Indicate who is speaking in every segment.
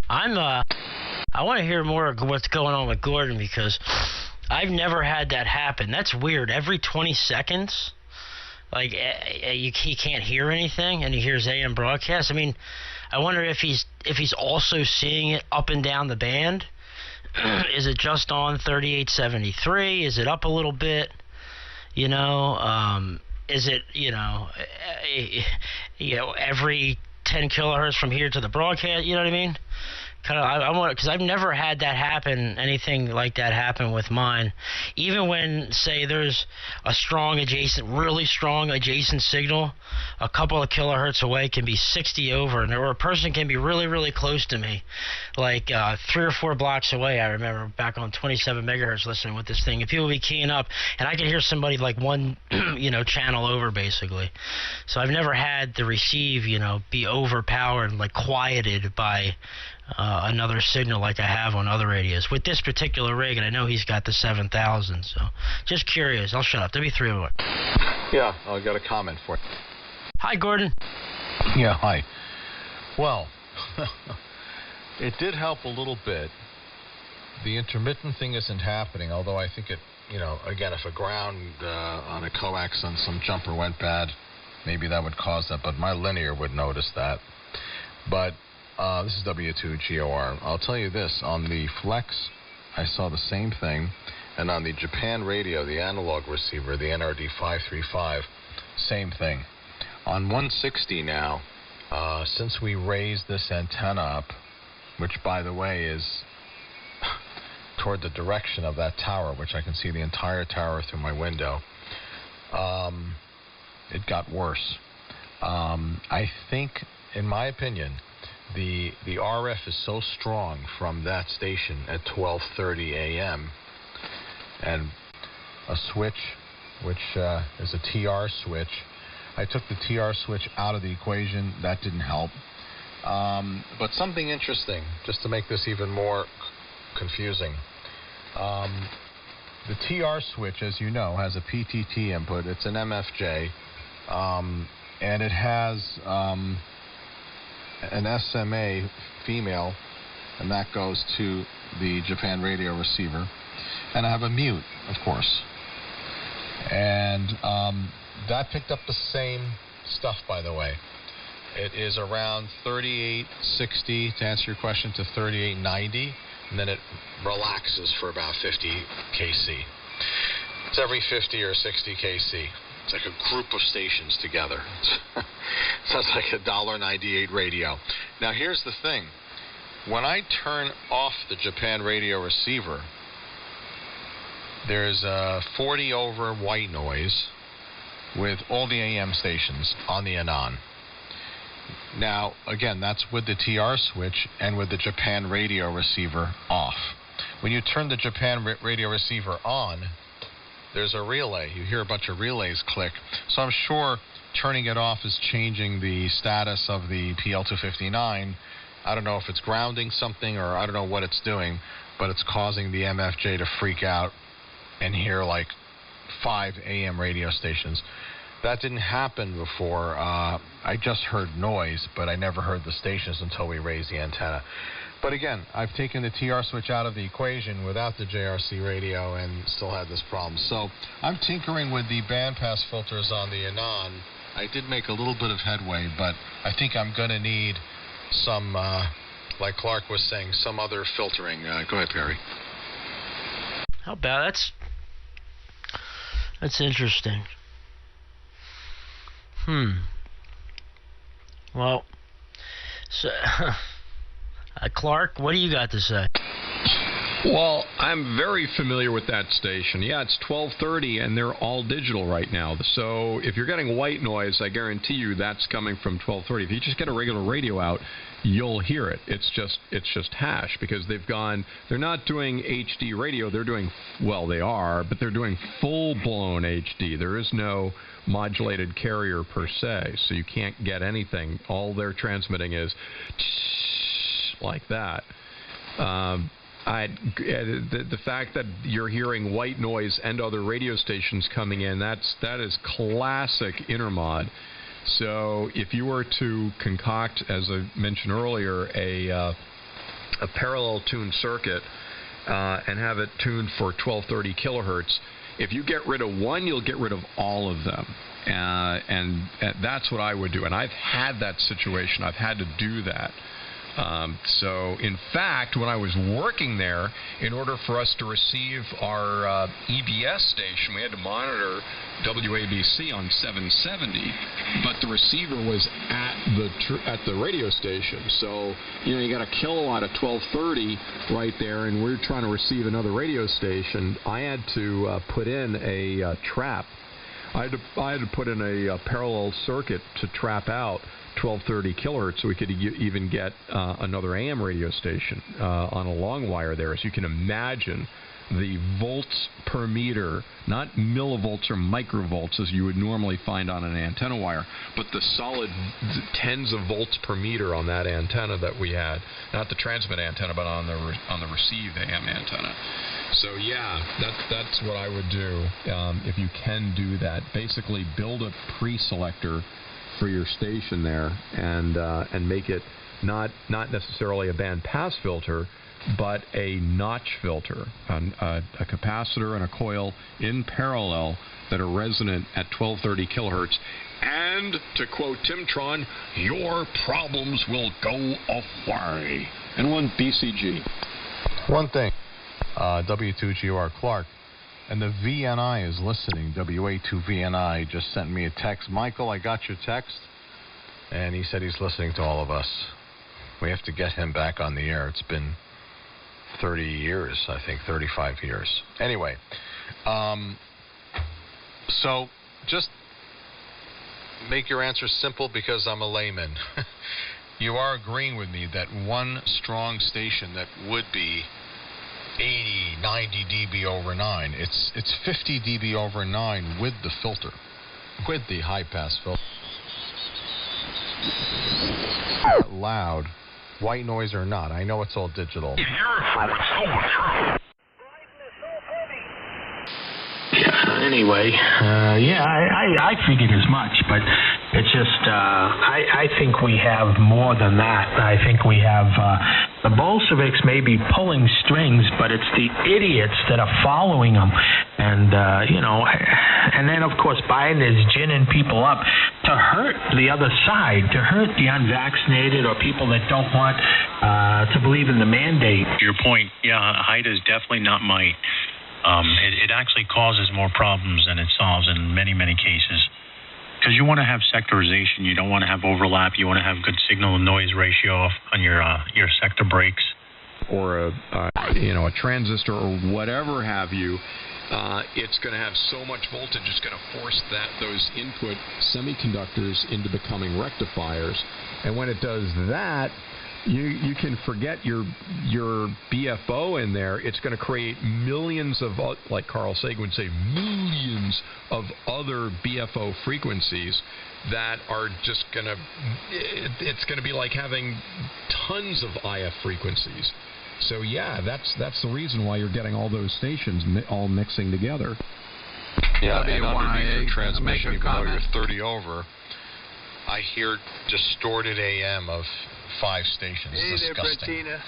Speaker 1: I want to hear more of what's going on with Gordon because I've never had that happen. That's weird. Every 20 seconds, like he can't hear anything, and he hears AM broadcast. I mean, I wonder if he's also seeing it up and down the band. Is it just on 3873? Is it up a little bit? You know, is it every 10 kilohertz from here to the broadcast? You know what I mean? Kind of, I want, because I've never had that happen, anything like that happen with mine. Even when, say, there's a really strong adjacent signal, a couple of kilohertz away can be 60 over, and or a person can be really, really close to me, like 3 or 4 blocks away. I remember back on 27 megahertz listening with this thing, and people would be keying up, and I could hear somebody like one, channel over, basically. So I've never had the receive, be overpowered and like quieted by another signal like I have on other radios with this particular rig, and I know he's got the 7000. So just curious. I'll shut up. W301.
Speaker 2: Yeah, I got a comment for you.
Speaker 1: Hi, Gordon.
Speaker 2: Yeah, hi. Well, it did help a little bit. The intermittent thing isn't happening, although I think it, again, if a ground on a coax on some jumper went bad, maybe that would cause that, but my linear would notice that. But this is W2GOR. I'll tell you this, on the Flex, I saw the same thing, and on the Japan radio, the analog receiver, the NRD 535, same thing. On 160 now, since we raised this antenna up, which, by the way, is toward the direction of that tower, which I can see the entire tower through my window, it got worse. I think, in my opinion, the RF is so strong from that station at 12:30 a.m. and a switch, which is a TR switch. I took the TR switch out of the equation. That didn't help. But something interesting, just to make this even more confusing. The TR switch, as you know, has a PTT input. It's an MFJ, and it has an SMA female, and that goes to the Japan radio receiver. And I have a mute, of course. And that picked up the same stuff, by the way. It is around 3860, to answer your question, to 3890, and then it relaxes for about 50 kc. It's every 50 or 60 kc. It's like a group of stations together. Sounds like a $1.98 radio. Now, here's the thing. When I turn off the Japan radio receiver, there's a 40 over white noise with all the AM stations on the and on. Now, again, that's with the TR switch and with the Japan radio receiver off. When you turn the Japan radio receiver on, there's a relay. You hear a bunch of relays click. So I'm sure turning it off is changing the status of the PL259. I don't know if it's grounding something or I don't know what it's doing, but it's causing the MFJ to freak out and hear like 5 AM radio stations. That didn't happen before. I just heard noise, but I never heard the stations until we raised the antenna. But again, I've taken the TR switch out of the equation without the JRC radio and still had this problem. So I'm tinkering with the bandpass filters on the Anon. I did make a little bit of headway, but I think I'm going to need some, like Clark was saying, some other filtering. Go ahead, Perry.
Speaker 1: How about that's interesting. Well, so, Clark, what do you got to say?
Speaker 3: Well, I'm very familiar with that station. Yeah, it's 1230, and they're all digital right now. So if you're getting white noise, I guarantee you that's coming from 1230. If you just get a regular radio out, you'll hear it. It's just hash because they're not doing HD radio. They're doing, well, they are, but they're doing full-blown HD. There is no modulated carrier per se, so you can't get anything. All they're transmitting is like that. The fact that you're hearing white noise and other radio stations coming in, that is classic intermod. So if you were to concoct, as I mentioned earlier, a parallel tuned circuit and have it tuned for 1230 kilohertz. If you get rid of one, you'll get rid of all of them. And that's what I would do. And I've had that situation. I've had to do that. So, in fact, when I was working there, in order for us to receive our EBS station, we had to monitor WABC on 770, but the receiver was at the radio station. So, you got a kilowatt at 1230 right there, and we're trying to receive another radio station. I had to put in a trap. I had to put in a parallel circuit to trap out 1230 kilohertz so we could even get another AM radio station on a long wire there. As you can imagine, the volts per meter, not millivolts or microvolts as you would normally find on an antenna wire, but the solid tens of volts per meter on that antenna that we had, not the transmit antenna, but on the receive AM antenna. So yeah, that's what I would do if you can do that. Basically, build a pre-selector for your station there, and make it not necessarily a band pass filter, but a notch filter, a capacitor and a coil in parallel that are resonant at 1230 kilohertz. And to quote Timtron, your problems will go away. And one BCG.
Speaker 2: One thing, W2GR Clark, and the VNI is listening. WA2VNI just sent me a text. Michael, I got your text. And he said he's listening to all of us. We have to get him back on the air. It's been 30 years, I think, 35 years. Anyway, so just make your answer simple because I'm a layman. You are agreeing with me that one strong station that would be 80, 90 dB over 9. It's 50 dB over 9 with the filter, with the high-pass filter. Loud, white noise or not. I know it's all digital.
Speaker 4: Anyway, I figured as much, but it's just, I think we have more than that. I think we have, the Bolsheviks may be pulling strings, but it's the idiots that are following them. And, and then, of course, Biden is ginning people up to hurt the other side, to hurt the unvaccinated or people that don't want to believe in the mandate.
Speaker 5: To your point, height is definitely not might. It actually causes more problems than it solves in many, many cases. Because you want to have sectorization, you don't want to have overlap, you want to have good signal and noise ratio on your sector breaks.
Speaker 3: Or a transistor or whatever have you, it's going to have so much voltage, it's going to force those input semiconductors into becoming rectifiers. And when it does that, you can forget your BFO in there. It's going to create millions of, like Carl Sagan would say, millions of other BFO frequencies that are just going to, it's going to be like having tons of IF frequencies. So yeah, that's the reason why you're getting all those stations all mixing together.
Speaker 2: Yeah, and underneath your transmission, even though you're 30 over, I hear distorted AM of 5 stations.
Speaker 6: Hey
Speaker 2: disgusting.
Speaker 6: There,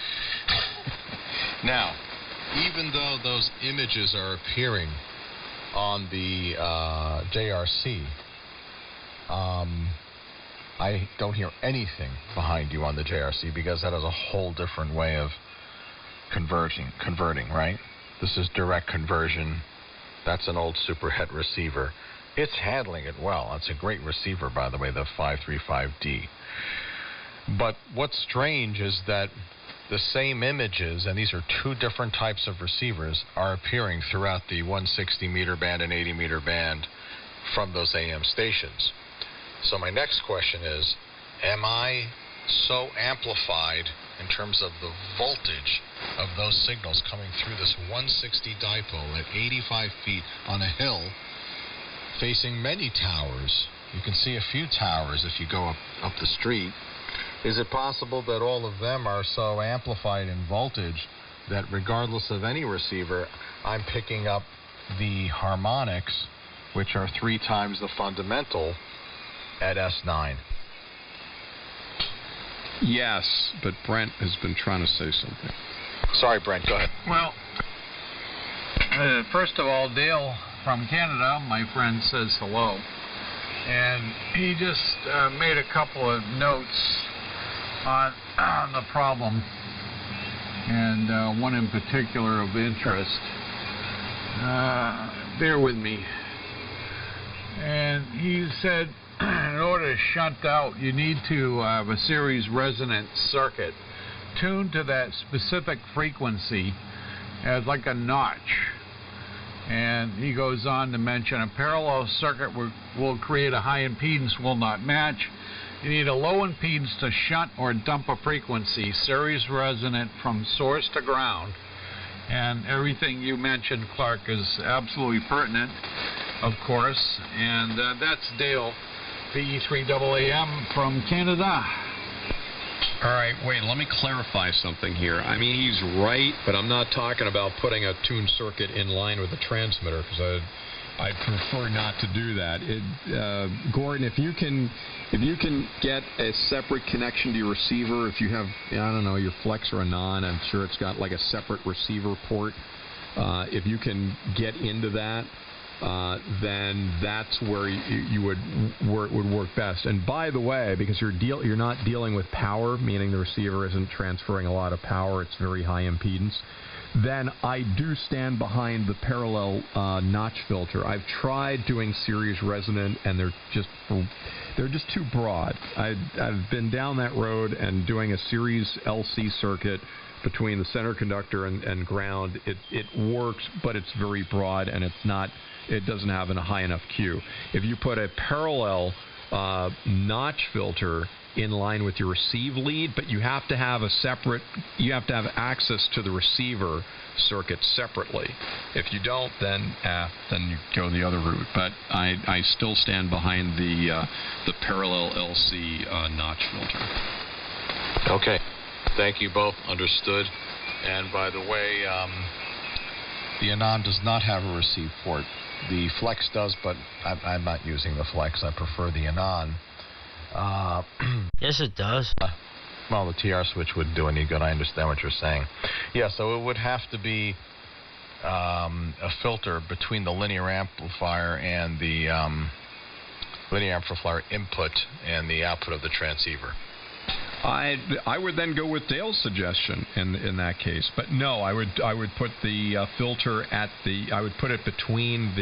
Speaker 2: Now, even though those images are appearing on the JRC, I don't hear anything behind you on the JRC because that is a whole different way of converting, right? This is direct conversion. That's an old super het receiver. It's handling it well. It's a great receiver, by the way, the 535D. But what's strange is that the same images, and these are 2 different types of receivers, are appearing throughout the 160 meter band and 80 meter band from those AM stations. So my next question is, am I so amplified in terms of the voltage of those signals coming through this 160 dipole at 85 feet on a hill facing many towers? You can see a few towers if you go up the street. Is it possible that all of them are so amplified in voltage that regardless of any receiver, I'm picking up the harmonics, which are 3 times the fundamental at S9?
Speaker 3: Yes, but Brent has been trying to say something.
Speaker 2: Sorry, Brent, go ahead.
Speaker 6: Well, first of all, Dale from Canada, my friend, says hello. And he just made a couple of notes on the problem, and one in particular of interest. Bear with me. And he said, in order to shunt out, you need to have a series resonant circuit tuned to that specific frequency as like a notch. And he goes on to mention a parallel circuit will create a high impedance will not match. You need a low impedance to shunt or dump a frequency, series resonant from source to ground. And everything you mentioned, Clark, is absolutely pertinent, of course. And that's Dale, PE3AAM from Canada.
Speaker 3: All right, wait, let me clarify something here. I mean, he's right, but I'm not talking about putting a tuned circuit in line with the transmitter, because I prefer not to do that. Gordon, if you can get a separate connection to your receiver, if you have, I don't know, your Flex or a Non, I'm sure it's got like a separate receiver port. If you can get into that, then that's where it would work best. And by the way, because you're not dealing with power, meaning the receiver isn't transferring a lot of power, it's very high impedance, then I do stand behind the parallel notch filter. I've tried doing series resonant, and they're just too broad. I've been down that road and doing a series LC circuit between the center conductor and ground. It works, but it's very broad, and it doesn't have a high enough Q. If you put a parallel notch filter in line with your receive lead, but you have to have access to the receiver circuit separately. If you don't, then you go the other route. But I still stand behind the parallel LC notch filter.
Speaker 2: Okay. Thank you both. Understood. And by the way, the Anon does not have a receive port. The Flex does, but I'm not using the Flex. I prefer the Anon.
Speaker 1: Yes, it does.
Speaker 2: Well, the TR switch wouldn't do any good. I understand what you're saying. Yeah, so it would have to be a filter between the linear amplifier and the linear amplifier input and the output of the transceiver.
Speaker 3: I would then go with Dale's suggestion in that case, but no, I would put the filter I would put it between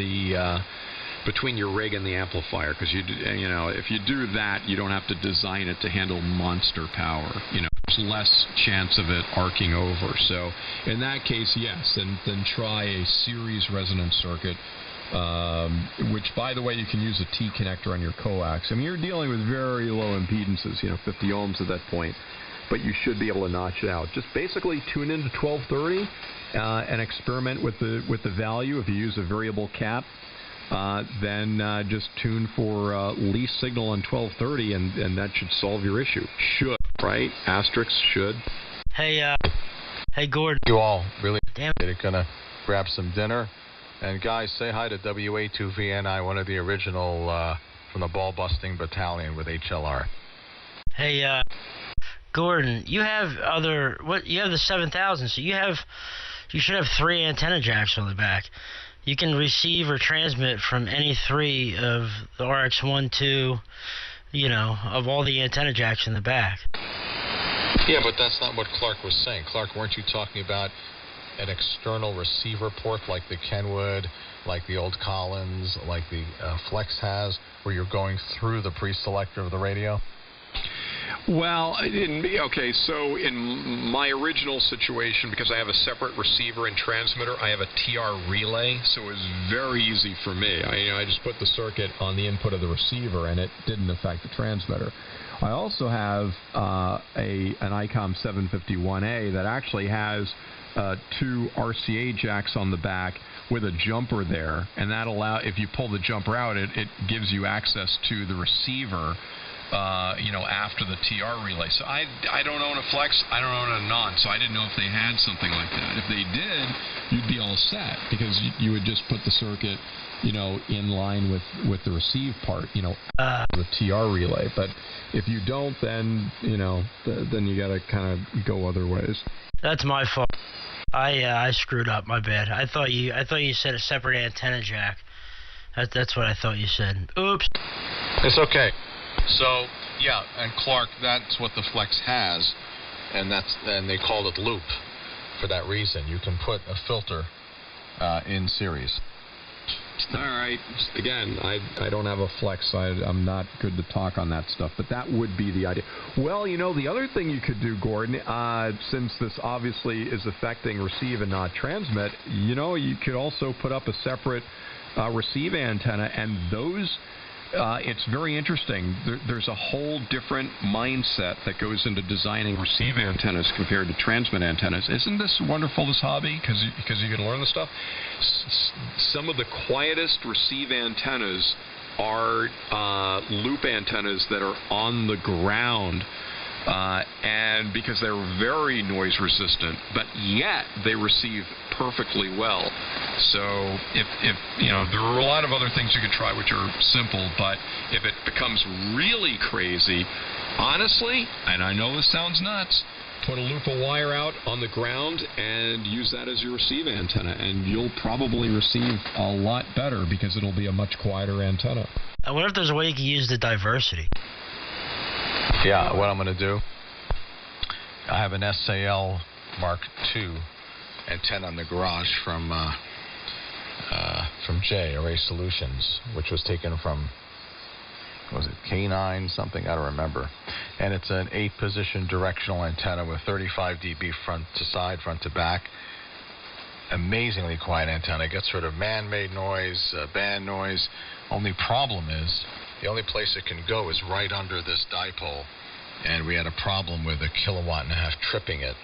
Speaker 3: your rig and the amplifier, because if you do that, you don't have to design it to handle monster power. There's less chance of it arcing over. So in that case, yes, then try a series resonant circuit. Which, by the way, you can use a T connector on your coax. I mean, you're dealing with very low impedances, 50 ohms at that point, but you should be able to notch it out. Just basically tune into 1230 and experiment with the value. If you use a variable cap, then just tune for least signal on 1230, and that should solve your issue. Should, right? Asterisk should.
Speaker 1: Hey, Gordon.
Speaker 2: You all really
Speaker 1: Damn.
Speaker 2: Gonna grab some dinner. And guys, say hi to WA2VNI, one of the original from the ball-busting battalion with HLR.
Speaker 1: Hey, Gordon, you have you have the 7000, so you should have 3 antenna jacks on the back. You can receive or transmit from any 3 of the RX1, 2, of all the antenna jacks in the back.
Speaker 2: Yeah, but that's not what Clark was saying. Clark, weren't you talking about an external receiver port like the Kenwood, like the old Collins, like the Flex has, where you're going through the pre-selector of the radio?
Speaker 3: Well, okay, so in my original situation, because I have a separate receiver and transmitter, I have a TR relay, so it was very easy for me. I just put the circuit on the input of the receiver, and it didn't affect the transmitter. I also have an ICOM 751A that actually has 2 RCA jacks on the back with a jumper there, and that if you pull the jumper out, it gives you access to the receiver after the TR relay. So I don't own a Flex, I don't own a non, so I didn't know if they had something like that. If they did, you'd be all set because you would just put the circuit, in line with the receive part, the TR relay. But if you don't, then then you got to kind of go other ways.
Speaker 1: That's my fault. I screwed up. My bad. I thought you said a separate antenna jack. That's what I thought you said. Oops.
Speaker 2: It's okay. So yeah, and Clark, that's what the Flex has, and they call it loop for that reason. You can put a filter in series.
Speaker 3: All right. Again, I don't have a Flex. I'm not good to talk on that stuff, but that would be the idea. Well, the other thing you could do, Gordon, since this obviously is affecting receive and not transmit, you could also put up a separate receive antenna, and those, it's very interesting. There's a whole different mindset that goes into designing receive antennas compared to transmit antennas. Isn't this wonderful, this hobby? Because you can learn this stuff. Some of the quietest receive antennas are loop antennas that are on the ground, and because they're very noise resistant, but yet they receive perfectly well. So if there are a lot of other things you could try which are simple, but if it becomes really crazy, honestly, and I know this sounds nuts, put a loop of wire out on the ground and use that as your receive antenna, and you'll probably receive a lot better because it'll be a much quieter antenna.
Speaker 1: I wonder if there's a way you can use the diversity.
Speaker 2: Yeah, what I'm going to do, I have an SAL Mark II antenna in the garage from Jay, Array Solutions, which was taken from, was it K9 something? I don't remember. And it's an 8-position directional antenna with 35 dB front to side, front to back. Amazingly quiet antenna. It gets rid of man-made noise, band noise. Only problem is, the only place it can go is right under this dipole. And we had a problem with 1.5 kW tripping it.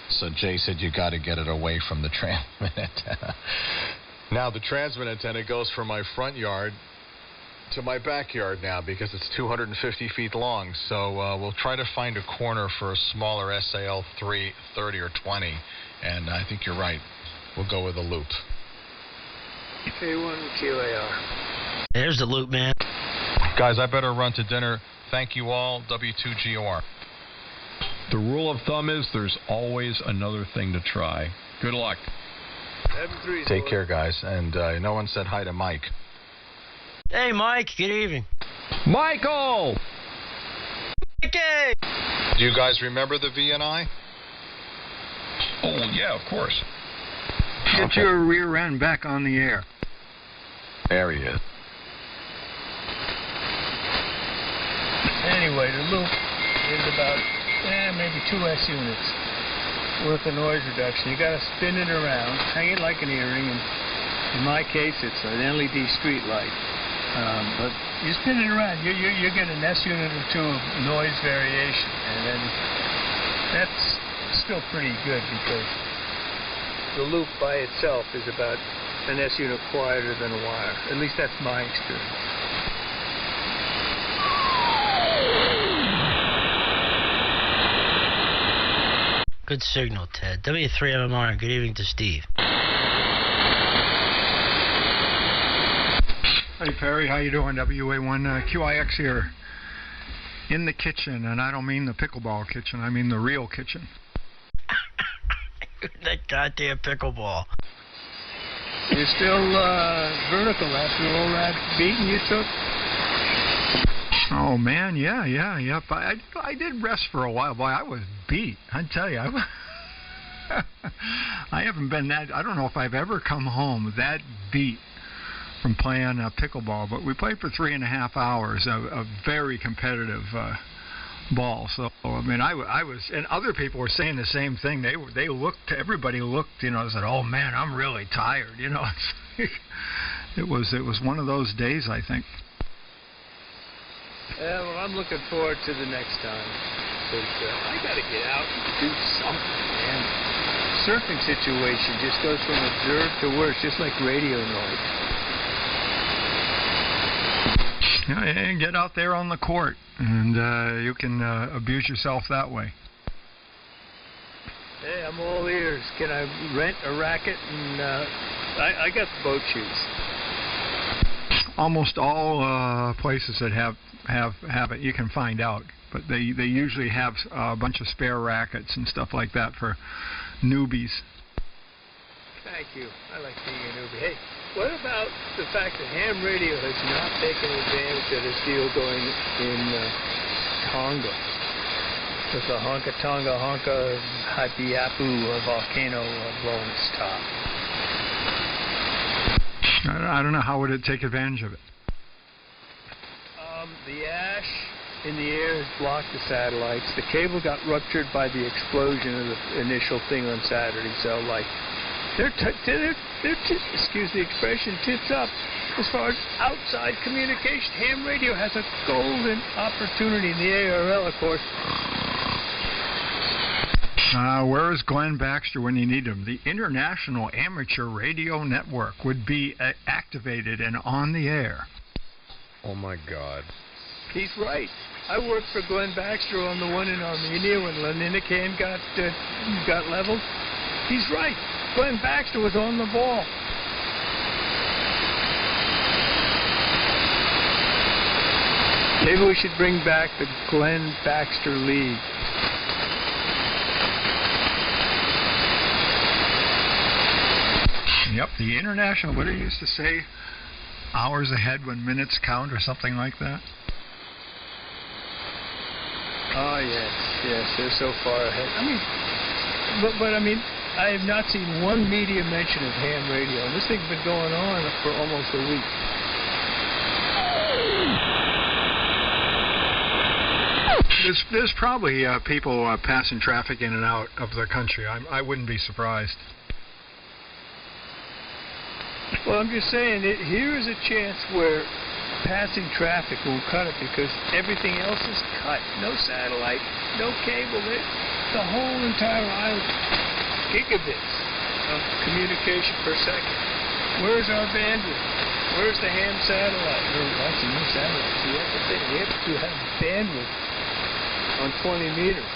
Speaker 2: So Jay said, you got to get it away from the transmit antenna. Now the transmit antenna goes from my front yard to my backyard now because it's 250 feet long. So we'll try to find a corner for a smaller SAL 3, 30 or 20. And I think you're right. We'll go with a loop.
Speaker 7: K1QAR.
Speaker 1: There's the loop, man.
Speaker 2: Guys, I better run to dinner. Thank you all. W2GOR.
Speaker 3: The rule of thumb is there's always another thing to try. Good luck.
Speaker 2: Take care, guys. And no one said hi to Mike.
Speaker 1: Hey, Mike. Good evening.
Speaker 3: Michael!
Speaker 1: Mikey!
Speaker 2: Do you guys remember the VNI?
Speaker 3: Oh, yeah, of course.
Speaker 7: Get your rear end back on the air.
Speaker 2: There he is.
Speaker 7: Anyway, the loop is about maybe 2 S units worth of noise reduction. You got to spin it around, hang it like an earring, and in my case, it's an LED street light. But you spin it around, you get an S unit or 2 of noise variation, and then that's still pretty good because the loop by itself is about an S unit quieter than a wire. At least that's my experience.
Speaker 1: Good signal, Ted. W3MMR, good evening to Steve.
Speaker 8: Hey, Perry, how you doing? WA1QIX here. In the kitchen, and I don't mean the pickleball kitchen, I mean the real kitchen.
Speaker 1: That goddamn pickleball.
Speaker 7: You're still vertical after all that beating you took?
Speaker 8: Oh, man, yeah. But I did rest for a while. Boy, I was beat. I tell you, I haven't been that, I don't know if I've ever come home that beat from playing pickleball. But we played for 3.5 hours, a very competitive ball. So, I mean, I was, and other people were saying the same thing. They looked, everybody looked, said, oh, man, I'm really tired, It was one of those days, I think.
Speaker 7: Well, I'm looking forward to the next time. Because I got to get out and do something, man. Surfing situation just goes from absurd to worse, just like radio noise.
Speaker 8: Yeah, and get out there on the court, and you can abuse yourself that way.
Speaker 7: Hey, I'm all ears. Can I rent a racket? And I got the boat shoes.
Speaker 8: Almost all places that have it, you can find out, but they usually have a bunch of spare rackets and stuff like that for newbies.
Speaker 7: Thank you. I like being a newbie. Hey, what about the fact that ham radio has not taken advantage of this deal going in Tonga with the Honka Tonga Honka Hapiapu volcano blowing its top?
Speaker 8: I don't know, how would it take advantage of it?
Speaker 7: The ash in the air has blocked the satellites. The cable got ruptured by the explosion of the initial thing on Saturday. So, like, they're excuse the expression, tits up as far as outside communication. Ham radio has a golden opportunity in the ARL, of course.
Speaker 8: Where is Glenn Baxter when you need him? The International Amateur Radio Network would be activated and on the air.
Speaker 3: Oh, my God.
Speaker 7: He's right. I worked for Glenn Baxter on the one in Armenia when Leninican got leveled. He's right. Glenn Baxter was on the ball. Maybe we should bring back the Glenn Baxter League.
Speaker 8: Yep, the international, what do you used to say? Hours ahead when minutes count or something like that?
Speaker 7: Oh, yes, they're so far ahead. I mean, but I mean, I have not seen one media mention of ham radio. And this thing's been going on for almost a week.
Speaker 8: There's probably people passing traffic in and out of the country. I wouldn't be surprised.
Speaker 7: Well, I'm just saying, here is a chance where passing traffic will cut it because everything else is cut. No satellite, no cable. The whole entire island, gigabits of communication per second. Where's our bandwidth? Where's the ham satellite? Actually, no satellite. We have to have bandwidth on 20 meters.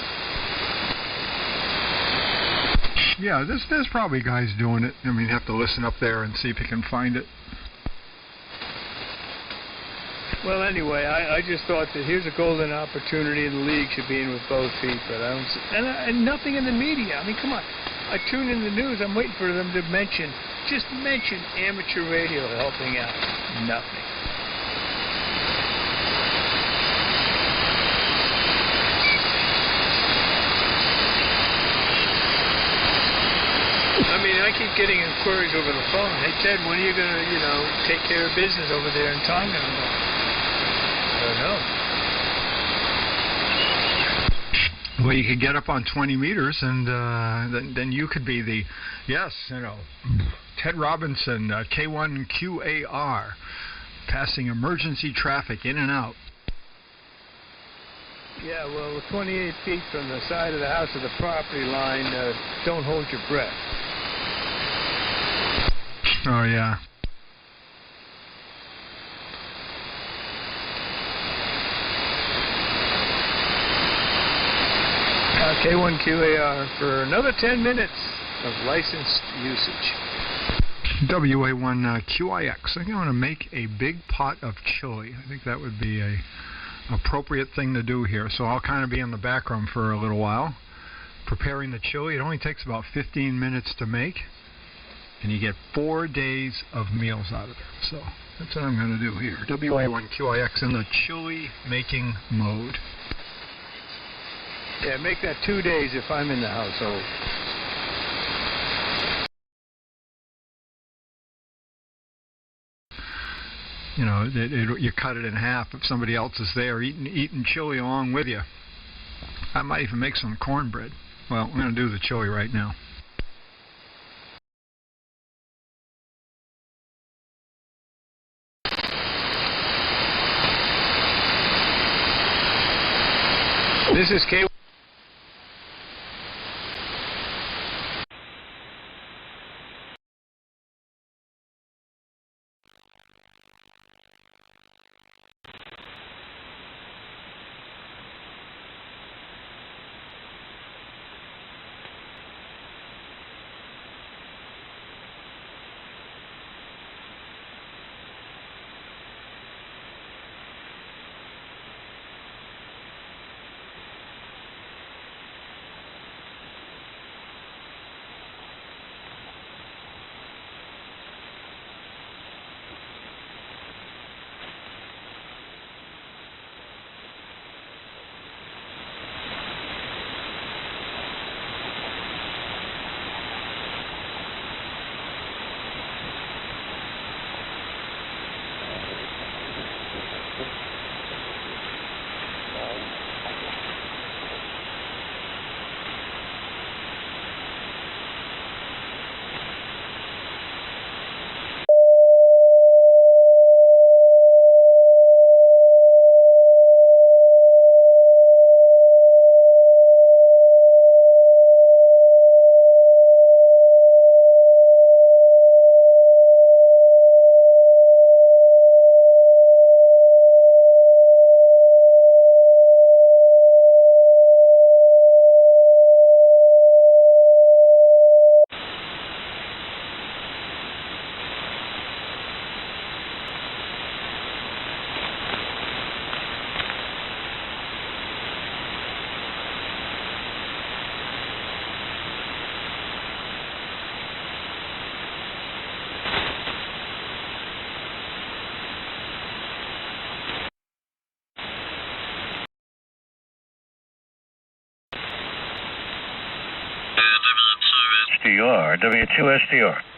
Speaker 8: Yeah, there's probably guys doing it. I mean, you have to listen up there and see if you can find it.
Speaker 7: Well, anyway, I just thought that here's a golden opportunity, and the league should be in with both feet. But I don't see, and nothing in the media. I mean, come on. I tune in the news. I'm waiting for them to mention amateur radio helping out. Nothing. I mean, I keep getting inquiries over the phone. Hey, Ted, when are you going to, take care of business over there in Tonga? I don't know.
Speaker 8: Well, you could get up on 20 meters, and then you could be the, Ted Robinson, K1QAR, passing emergency traffic in and out.
Speaker 7: Yeah, well, 28 feet from the side of the house to the property line, don't hold your breath.
Speaker 8: Oh, yeah.
Speaker 7: K1QAR for another 10 minutes of licensed usage.
Speaker 8: WA1QIX. I'm going to make a big pot of chili. I think that would be a appropriate thing to do here. So I'll kind of be in the back room for a little while preparing the chili. It only takes about 15 minutes to make, and you get 4 days of meals out of it. So that's what I'm going to do here. WA1QIX in the chili making mode.
Speaker 7: Yeah, make that 2 days if I'm in the household.
Speaker 8: You cut it in half if somebody else is there eating chili along with you. I might even make some cornbread. Well, I'm going to do the chili right now.
Speaker 7: This is K.
Speaker 9: WR, W2SDR.